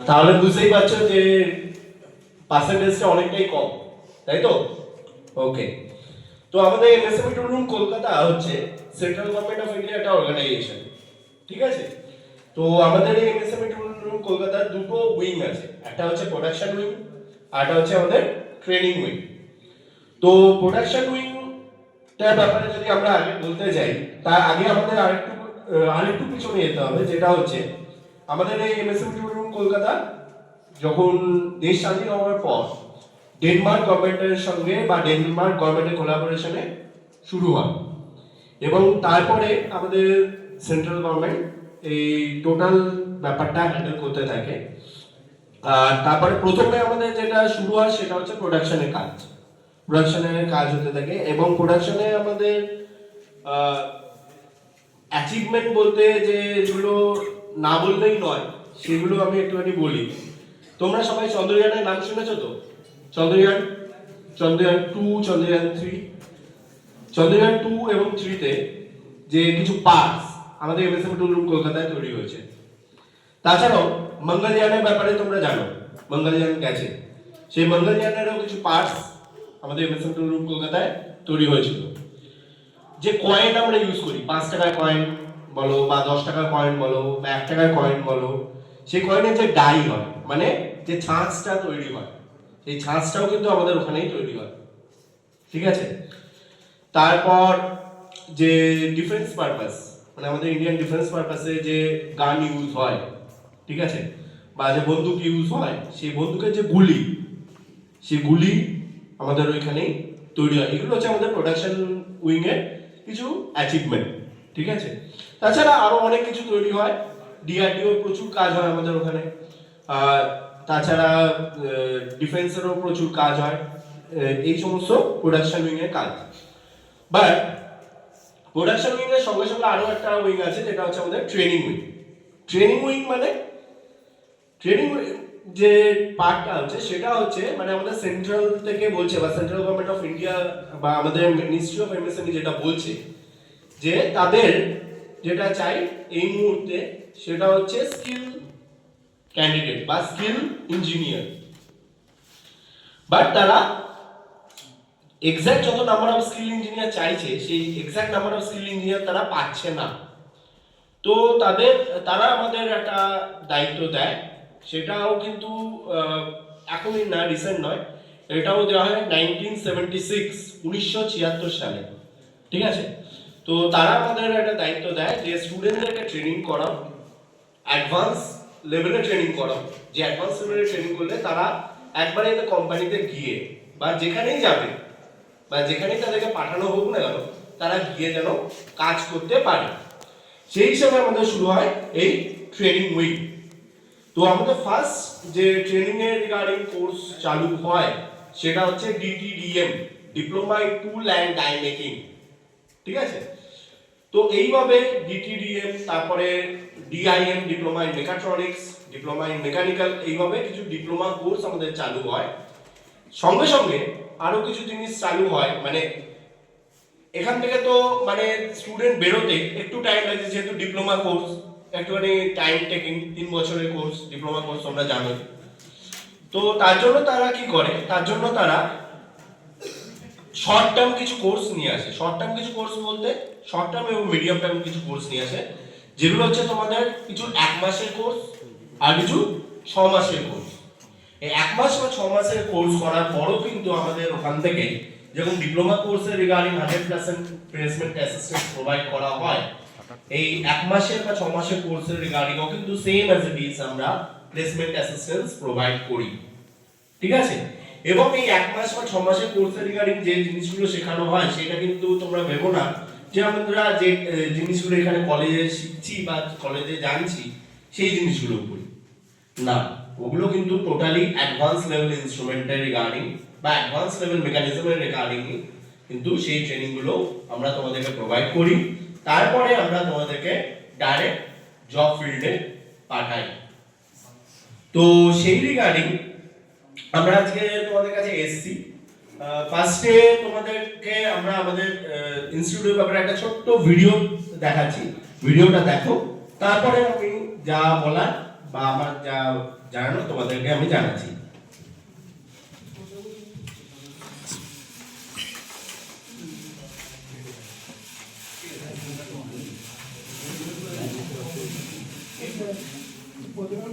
তাহলে বুঝতেই পারছো যে পার্সেন্টেজটা অনেকটাই কম, তাই তো? ওকে, তো আমাদের এমএসএমই টুল রুম কলকাতা হচ্ছে সেন্ট্রাল গভর্নমেন্ট অফ ইন্ডিয়া একটা অর্গানাইজেশন, ঠিক আছে? তো আমাদের এই এমএসএমই টুল রুম কলকাতার দুটো উইং আছে, একটা হচ্ছে প্রোডাকশন উইং আর একটা হচ্ছে আমাদের ট্রেনিং উইং। তো প্রোডাকশন উইং তার ব্যাপারে যদি আমরা আগে বলতে যাই, তার আগে আমাদের আরেকটু পিছনে যেতে হবে, যেটা হচ্ছে আমাদের এই এমএসএমই টুল রুম কলকাতা যখন দেশ স্বাধীন হওয়ার পর ডেনমার্ক গভর্নমেন্টের সঙ্গে বা ডেনমার্ক গভর্নমেন্টের কোলাবোরেশনে শুরু হয়, এবং তারপরে আমাদের সেন্ট্রাল গভর্নমেন্ট এই টোটাল ব্যাপারটা হ্যান্ডেল করতে থাকে। আর তারপরে প্রথমে আমাদের যেটা শুরু হয় সেটা হচ্ছে প্রোডাকশনের কাজ। প্রোডাকশনের কাজ হতে থাকে এবং প্রোডাকশনে আমাদের অ্যাচিভমেন্ট বলতে যেগুলো না বললেই নয় সেগুলো আমি একটুখানি বলি। তোমরা সবাই চন্দ্রযানের নাম শুনেছো তো? চন্দ্রযান, চন্দ্রযান 2, চন্দ্রযান 3। চন্দ্রযান 2 এবং 3 তে যে কিছু পার্টস আমাদের এমএসএম টুল রুম কলকাতায় তৈরি হয়েছে। তাছাড়াও মঙ্গলযানের ব্যাপারে তোমরা জানো, মঙ্গলযান গেছে, সেই মঙ্গলযানেরও কিছু পার্টস আমাদের এমএসএম টুল রুম কলকাতায় তৈরি হয়েছিল। যে কয়েন আমরা ইউজ করি, 5 টাকার কয়েন বলো বা 10 টাকার কয়েন বলো বা 1 টাকার কয়েন বলো, সেই কয়েনের যে ডাই হয় মানে যে ছাঁচটা তৈরি হয়, সেই ছাঁচটাও কিন্তু আমাদের ওখানেই তৈরি হয়, ঠিক আছে? তারপর যে ডিফেন্স পারপাস, মানে আমাদের ইন্ডিয়ান ডিফেন্স পারপাসে যে গান ইউজ হয়, ঠিক আছে, বা যে বন্দুক ইউজ হয়, সেই বন্দুকের যে গুলি, সেই গুলি আমাদের ওইখানেই তৈরি হয়। এগুলো হচ্ছে আমাদের প্রোডাকশন উইং এর কিছু অ্যাচিভমেন্ট, ঠিক আছে? তাছাড়া আরো অনেক কিছু তৈরি হয়, ডিআরডিও প্রচুর কাজ হয় আমাদের ওখানে। তাছাড়া ডিফেন্সেরও প্রচুর কাজ হয়, এই সমস্ত প্রোডাকশন উইং এর কাজ। বাট প্রোডাকশন উইং এর সঙ্গে সঙ্গে আরো একটা উইং আছে, যেটা হচ্ছে আমাদের ট্রেনিং উইং। ট্রেনিং উইং মানে ট্রেনিং যে পার্টটা হচ্ছে সেটা হচ্ছে মানে আমাদের সেন্ট্রাল থেকে বলছে বা সেন্ট্রাল গভর্নমেন্ট অফ ইন্ডিয়া বা আমাদের মিনিস্ট্রি অফ এমএসএমই যেটা বলছে যে তাদের যেটা চাই এই মুহূর্তে সেটা হচ্ছে স্কিল ক্যান্ডিডেট বা স্কিল ইঞ্জিনিয়ার। বাট তারা এক্সাক্ট যত নাম্বার অফ স্কিল ইঞ্জিনিয়ার চাইছে সেই exact number of skill engineer তারা পাচ্ছে না। তো তারা আমাদের একটা দায়িত্ব দেয়, সেটাও কিন্তু এখনই না, রিসেন্ট নয়, এটাও দেওয়া হয় 1976 সালে, ঠিক আছে? তো তারা আমাদের একটা দায়িত্ব দেয় যে স্টুডেন্টদেরকে ট্রেনিং করাও, অ্যাডভান্স লেভেলে ট্রেনিং করাও, যে অ্যাডভান্স লেভেলে ট্রেনিং করলে তারা একবারে কোম্পানিতে গিয়ে বা যেখানেই যাবে বা যেখানেই তাদেরকে পাঠানো হোক না কেন, তারা গিয়ে যেন কাজ করতে পারে। সেই হিসাবে আমাদের শুরু হয় এই ট্রেনিং উইক। তো আমাদের ফার্স্ট যে ট্রেনিং এর রিগার্ডিং কোর্স চালু হয় সেটা হচ্ছে DTDM, diploma in tool and die making, ঠিক আছে? তো এইভাবে ডিটিডিএম, তারপরে DIM, diploma in mechatronics, diploma in mechanical, এইভাবে কিছু ডিপ্লোমা কোর্স আমাদের চালু হয়। সঙ্গে সঙ্গে আরো কিছু জিনিস চালু হয়, মানে এখান থেকে তো মানে স্টুডেন্ট বেরোতে একটু টাইম লাগে, যেহেতু ডিপ্লোমা কোর্স একটুখানি টাইম টেকিং, 3 বছরের কোর্স, ডিপ্লোমা কোর্স তোমরা জানো। তো তার জন্য তারা কি করে, তার জন্য তারা শর্ট টার্ম কিছু কোর্স নিয়ে আসে। শর্ট টার্ম কিছু কোর্স বলতে শর্ট টার্ম এবং মিডিয়াম টার্ম কিছু কোর্স নিয়ে আসে, যেগুলো হচ্ছে তোমাদের কিছু 1 মাসের কোর্স আর কিছু 6 মাসের কোর্স। এই 1 মাস বা 6 মাসের কোর্স করার পরও কিন্তু আমাদের ওখান থেকে যেমন ডিপ্লোমা কোর্সের রিগার্ডিং 100% প্লেসমেন্ট অ্যাসিস্ট্যান্স প্রোভাইড করা হয়, এই 1 মাসের বা 6 মাসের কোর্সের রিগার্ডিংও কিন্তু সেম অ্যাজ ইট ইজ আমরা প্লেসমেন্ট অ্যাসিস্ট্যান্স প্রোভাইড করি, ঠিক আছে? এবং এই 1 মাস বা 6 মাসের কোর্সের রিগার্ডিং যে জিনিসগুলো শেখানো হয় সেটা কিন্তু তোমরা ভেবো না যে আমরা যে জিনিসগুলো এখানে কলেজে শিখছি বা কলেজে জানছি সেই জিনিসগুলো উপরে না, ওগুলো কিন্তু টোটালি অ্যাডভান্স লেভেল ইনস্ট্রুমেন্টের রিগার্ডিং বা অ্যাডভান্স লেভেল মেকানিজমের রিগার্ডিং, কিন্তু সেই ট্রেনিং গুলো আমরা তোমাদেরকে প্রোভাইড করি। তারপরে আমরা তোমাদেরকে ডাইরেক্ট জব ফিল্ডে পাঠাই। তো সেই রিগার্ডিং আমরা আজকে তোমাদের কাছে এসেছি। ফার্স্টে তোমাদেরকে আমরা আমাদের ইনস্টিটিউটের ব্যাপারে একটা ছোট্ট ভিডিও দেখাচ্ছি, ভিডিওটা দেখো, তারপরে আমি যা বলার বা আমার যা জানানো তোমাদেরকে আমি জানাচ্ছি। Podemos